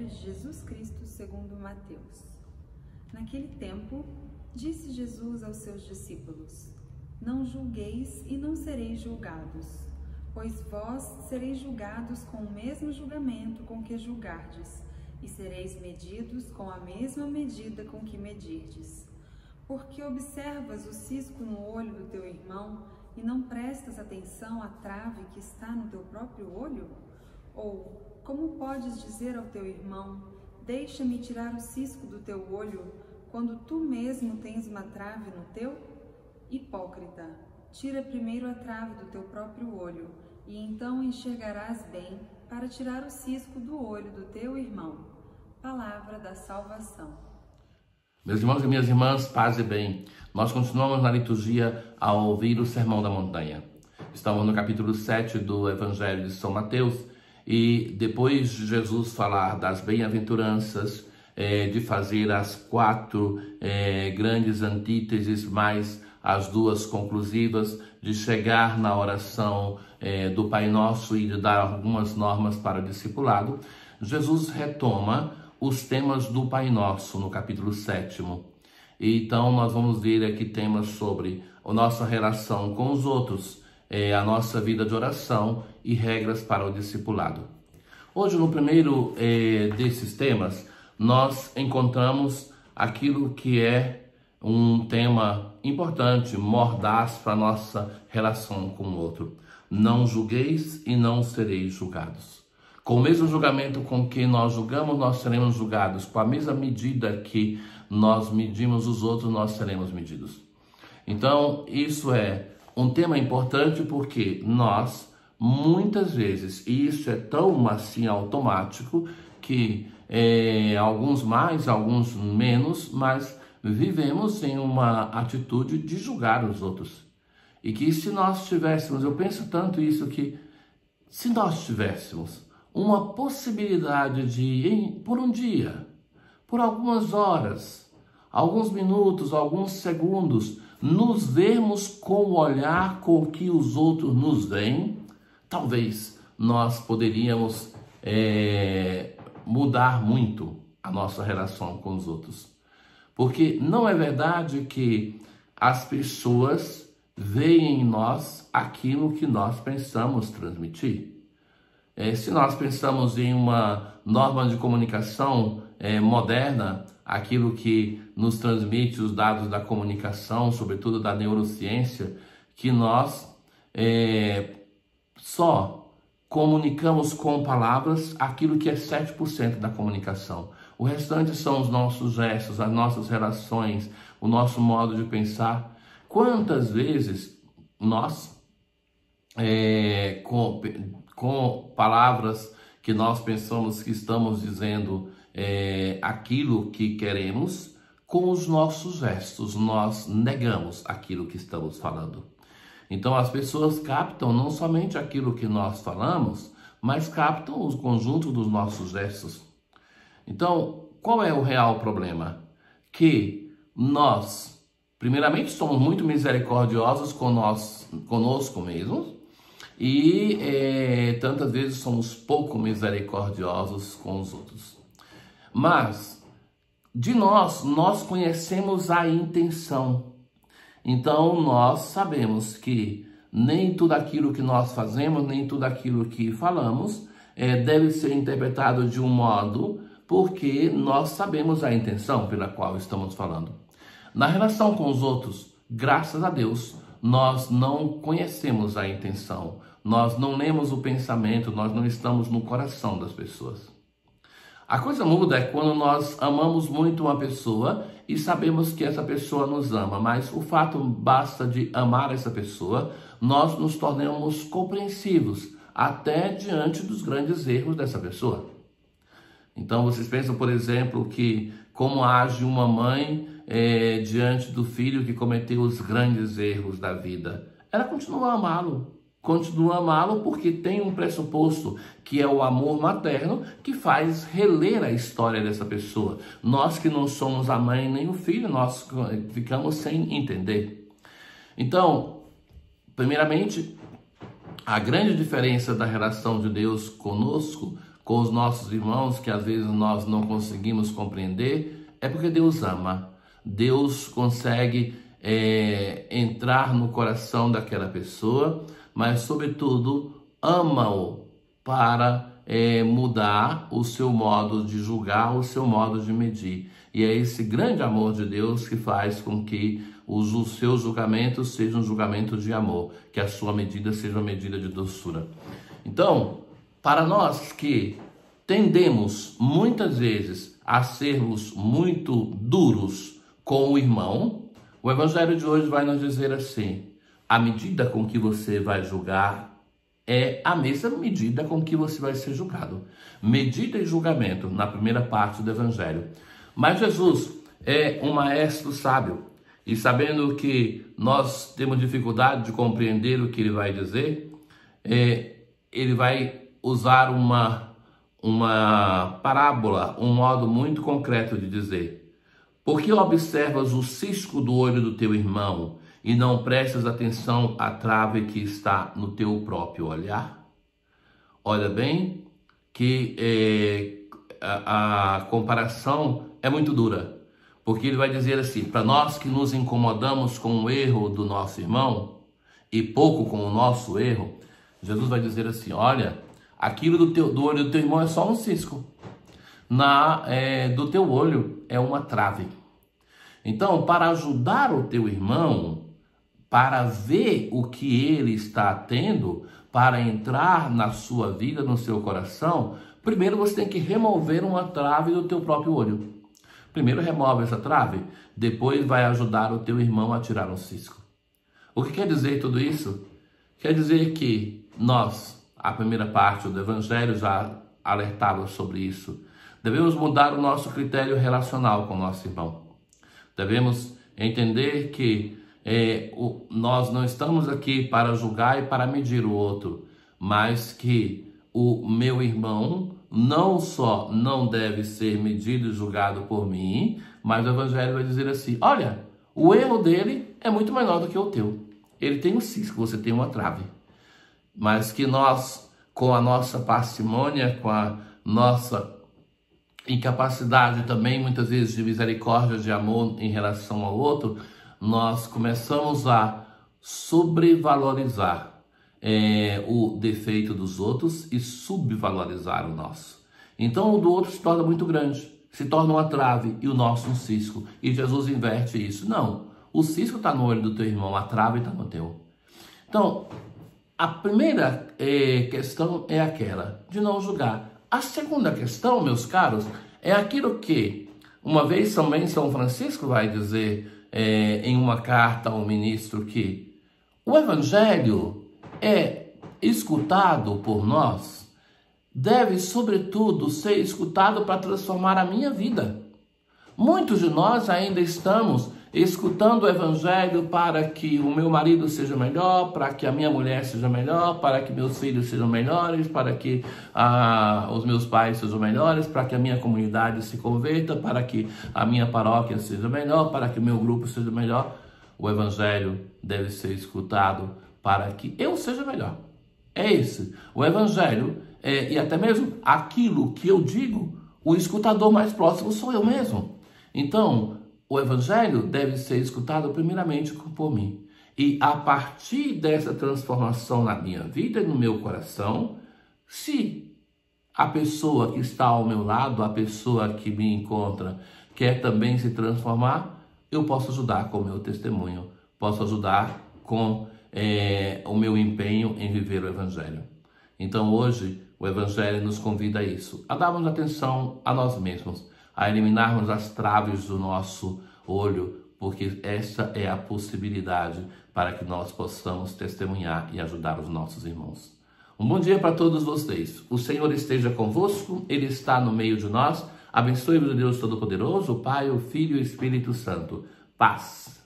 Evangelho de Jesus Cristo segundo Mateus. Naquele tempo, disse Jesus aos seus discípulos: Não julgueis e não sereis julgados, pois vós sereis julgados com o mesmo julgamento com que julgardes, e sereis medidos com a mesma medida com que medirdes. Porque observas o cisco no olho do teu irmão e não prestas atenção à trave que está no teu próprio olho? Ou, como podes dizer ao teu irmão: Deixa-me tirar o cisco do teu olho, quando tu mesmo tens uma trave no teu? Hipócrita, tira primeiro a trave do teu próprio olho, e então enxergarás bem para tirar o cisco do olho do teu irmão. Palavra da salvação. Meus irmãos e minhas irmãs, paz e bem. Nós continuamos na liturgia a ouvir o Sermão da Montanha. Estamos no capítulo 7 do Evangelho de São Mateus e depois de Jesus falar das bem-aventuranças, de fazer as 4 grandes antíteses mais as 2 conclusivas, de chegar na oração do Pai Nosso e de dar algumas normas para o discipulado, Jesus retoma os temas do Pai Nosso no capítulo 7. Então nós vamos ver aqui temas sobre a nossa relação com os outros, a nossa vida de oração e regras para o discipulado. Hoje, no primeiro desses temas, nós encontramos aquilo que é um tema importante, mordaz para a nossa relação com o outro. Não julgueis e não sereis julgados. Com o mesmo julgamento com que nós julgamos, nós seremos julgados. Com a mesma medida que nós medimos os outros, nós seremos medidos. Então, isso é um tema importante porque nós, muitas vezes, e isso é tão assim automático que alguns mais, alguns menos, mas vivemos em uma atitude de julgar os outros. E que se nós tivéssemos, eu penso tanto isso, que se nós tivéssemos uma possibilidade de, por um dia, por algumas horas, alguns minutos, alguns segundos, nos vermos com o olhar com que os outros nos veem, talvez nós poderíamos mudar muito a nossa relação com os outros. Porque não é verdade que as pessoas veem em nós aquilo que nós pensamos transmitir. Se nós pensamos em uma norma de comunicação moderna, aquilo que nos transmite os dados da comunicação, sobretudo da neurociência, que nós só comunicamos com palavras aquilo que é 7% da comunicação. O restante são os nossos gestos, as nossas relações, o nosso modo de pensar. Quantas vezes nós, com palavras que nós pensamos que estamos dizendo aquilo que queremos, com os nossos gestos nós negamos aquilo que estamos falando. Então as pessoas captam não somente aquilo que nós falamos, mas captam o conjunto dos nossos gestos. Então, qual é o real problema? Que nós, primeiramente, somos muito misericordiosos conosco mesmos e tantas vezes somos pouco misericordiosos com os outros. Mas, de nós conhecemos a intenção. Então, nós sabemos que nem tudo aquilo que nós fazemos, nem tudo aquilo que falamos deve ser interpretado de um modo porque nós sabemos a intenção pela qual estamos falando. Na relação com os outros, graças a Deus, nós não conhecemos a intenção, nós não lemos o pensamento, nós não estamos no coração das pessoas. A coisa muda quando nós amamos muito uma pessoa e sabemos que essa pessoa nos ama, mas o fato basta de amar essa pessoa, nós nos tornamos compreensivos até diante dos grandes erros dessa pessoa. Então vocês pensam, por exemplo, que como age uma mãe diante do filho que cometeu os grandes erros da vida? Ela continua a amá-lo porque tem um pressuposto que é o amor materno que faz reler a história dessa pessoa. Nós que não somos a mãe nem o filho, nós ficamos sem entender. Então, primeiramente, a grande diferença da relação de Deus conosco, com os nossos irmãos, que às vezes nós não conseguimos compreender, é porque Deus ama. Deus consegue entrar no coração daquela pessoa, mas sobretudo ama-o para mudar o seu modo de julgar, o seu modo de medir. E é esse grande amor de Deus que faz com que os seus julgamentos sejam julgamentos de amor, que a sua medida seja uma medida de doçura. Então, para nós que tendemos muitas vezes a sermos muito duros com o irmão, o Evangelho de hoje vai nos dizer assim: a medida com que você vai julgar é a mesma medida com que você vai ser julgado. Medida e julgamento, na primeira parte do Evangelho. Mas Jesus é um maestro sábio, e sabendo que nós temos dificuldade de compreender o que ele vai dizer, ele vai usar uma parábola, um modo muito concreto de dizer: por que observas o cisco do olho do teu irmão e não prestas atenção à trave que está no teu próprio olhar? Olha bem que a comparação é muito dura, porque ele vai dizer assim: para nós que nos incomodamos com o erro do nosso irmão e pouco com o nosso erro, Jesus vai dizer assim: olha, aquilo do olho do teu irmão é só um cisco, do teu olho é uma trave. Então, para ajudar o teu irmão, para ver o que ele está tendo, para entrar na sua vida, no seu coração, primeiro você tem que remover uma trave do teu próprio olho. Primeiro remove essa trave, depois vai ajudar o teu irmão a tirar um cisco. O que quer dizer tudo isso? Quer dizer que nós, a primeira parte do Evangelho já alertava sobre isso, devemos mudar o nosso critério relacional com o nosso irmão. Devemos entender que nós não estamos aqui para julgar e para medir o outro, mas que o meu irmão não só não deve ser medido e julgado por mim, mas o Evangelho vai dizer assim: olha, o erro dele é muito menor do que o teu. Ele tem um cisco, você tem uma trave. Mas que nós, com a nossa parcimônia, com a nossa incapacidade também, muitas vezes, de misericórdia, de amor em relação ao outro, nós começamos a sobrevalorizar o defeito dos outros e subvalorizar o nosso. Então o do outro se torna muito grande, se torna uma trave e o nosso um cisco. E Jesus inverte isso. Não, o cisco está no olho do teu irmão, a trave está no teu. Então, a primeira questão é aquela de não julgar. A segunda questão, meus caros, é aquilo que, uma vez também São Francisco vai dizer em uma carta ao ministro, que o Evangelho escutado por nós deve, sobretudo, ser escutado para transformar a minha vida. Muitos de nós ainda estamos escutando o Evangelho para que o meu marido seja melhor, para que a minha mulher seja melhor, para que meus filhos sejam melhores, para que os meus pais sejam melhores, para que a minha comunidade se converta, para que a minha paróquia seja melhor, para que o meu grupo seja melhor. O Evangelho deve ser escutado para que eu seja melhor. É esse. O Evangelho, e até mesmo aquilo que eu digo, o escutador mais próximo sou eu mesmo. Então, o Evangelho deve ser escutado primeiramente por mim. E a partir dessa transformação na minha vida e no meu coração, se a pessoa que está ao meu lado, a pessoa que me encontra, quer também se transformar, eu posso ajudar com o meu testemunho, posso ajudar com o meu empenho em viver o Evangelho. Então hoje o Evangelho nos convida a isso, a darmos atenção a nós mesmos, a eliminarmos as traves do nosso olho, porque essa é a possibilidade para que nós possamos testemunhar e ajudar os nossos irmãos. Um bom dia para todos vocês. O Senhor esteja convosco, Ele está no meio de nós. Abençoe-vos o Deus Todo-Poderoso, o Pai, o Filho e o Espírito Santo. Paz.